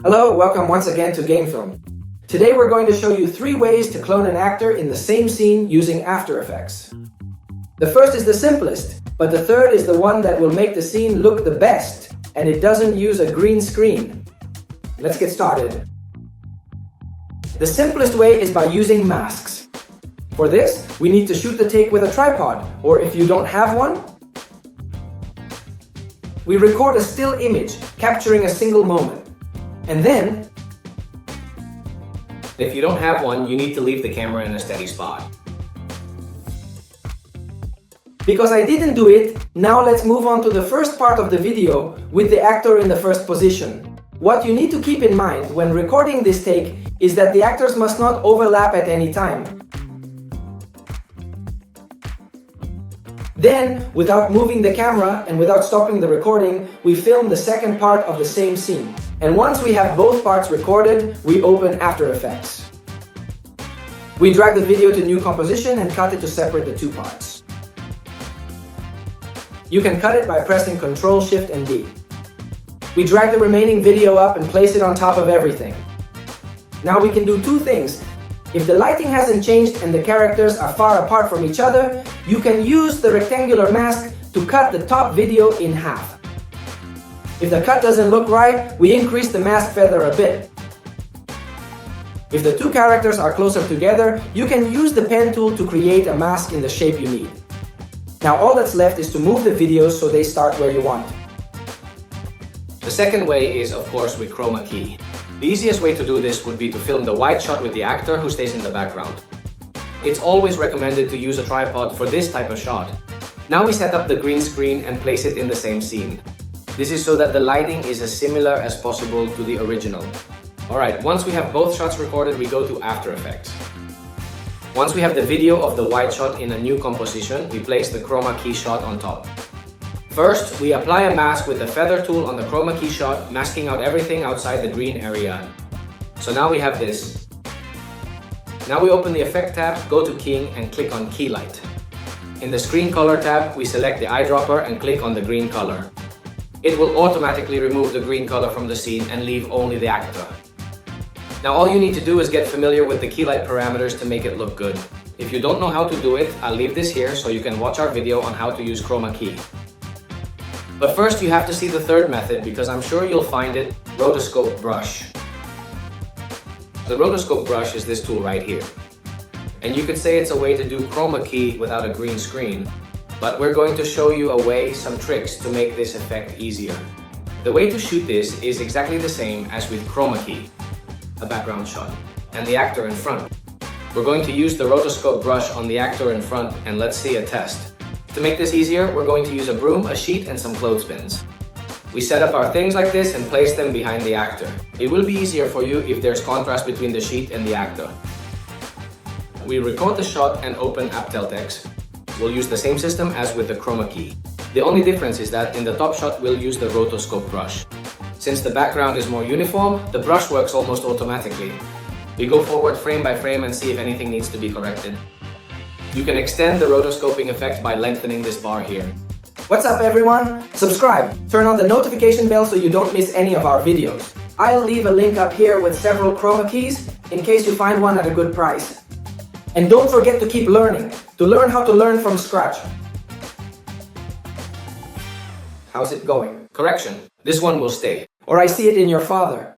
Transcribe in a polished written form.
Hello, welcome once again to Game Film. Today we're going to show you 3 ways to clone an actor in the same scene using After Effects. The first is the simplest, but the third is the one that will make the scene look the best, and it doesn't use a green screen. Let's get started. The simplest way is by using masks. For this, we need to shoot the take with a tripod, or if you don't have one, we record a still image capturing a single moment. And then, if you don't have one, you need to leave the camera in a steady spot. Because I didn't do it, now let's move on to the first part of the video with the actor in the first position. What you need to keep in mind when recording this take is that the actors must not overlap at any time. Then, without moving the camera and without stopping the recording, we film the second part of the same scene. And once we have both parts recorded, we open After Effects. We drag the video to new composition and cut it to separate the two parts. You can cut it by pressing Ctrl, Shift, and D. We drag the remaining video up and place it on top of everything. Now we can do 2 things. If the lighting hasn't changed and the characters are far apart from each other, you can use the rectangular mask to cut the top video in half. If the cut doesn't look right, we increase the mask feather a bit. If the 2 characters are closer together, you can use the pen tool to create a mask in the shape you need. Now all that's left is to move the videos so they start where you want. The second way is, of course, with chroma key. The easiest way to do this would be to film the wide shot with the actor who stays in the background. It's always recommended to use a tripod for this type of shot. Now we set up the green screen and place it in the same scene. This is so that the lighting is as similar as possible to the original. Alright, once we have both shots recorded, we go to After Effects. Once we have the video of the wide shot in a new composition, we place the chroma key shot on top. First, we apply a mask with the feather tool on the chroma key shot, masking out everything outside the green area. So now we have this. Now we open the Effect tab, go to Keying and click on Key Light. In the Screen Color tab, we select the eyedropper and click on the green color. It will automatically remove the green color from the scene and leave only the actor. Now all you need to do is get familiar with the key light parameters to make it look good. If you don't know how to do it, I'll leave this here so you can watch our video on how to use chroma key. But first you have to see the third method because I'm sure you'll find it, rotoscope brush. The rotoscope brush is this tool right here. And you could say it's a way to do chroma key without a green screen. But we're going to show you some tricks to make this effect easier. The way to shoot this is exactly the same as with chroma key, a background shot, and the actor in front. We're going to use the rotoscope brush on the actor in front and let's see a test. To make this easier, we're going to use a broom, a sheet, and some clothespins. We set up our things like this and place them behind the actor. It will be easier for you if there's contrast between the sheet and the actor. We record the shot and open AppTeltex. We'll use the same system as with the chroma key. The only difference is that in the top shot we'll use the rotoscope brush. Since the background is more uniform, the brush works almost automatically. We go forward frame by frame and see if anything needs to be corrected. You can extend the rotoscoping effect by lengthening this bar here. What's up everyone? Subscribe, turn on the notification bell so you don't miss any of our videos. I'll leave a link up here with several chroma keys in case you find one at a good price. And don't forget to keep learning, to learn how to learn from scratch. How's it going? Correction, this one will stay. Or I see it in your father.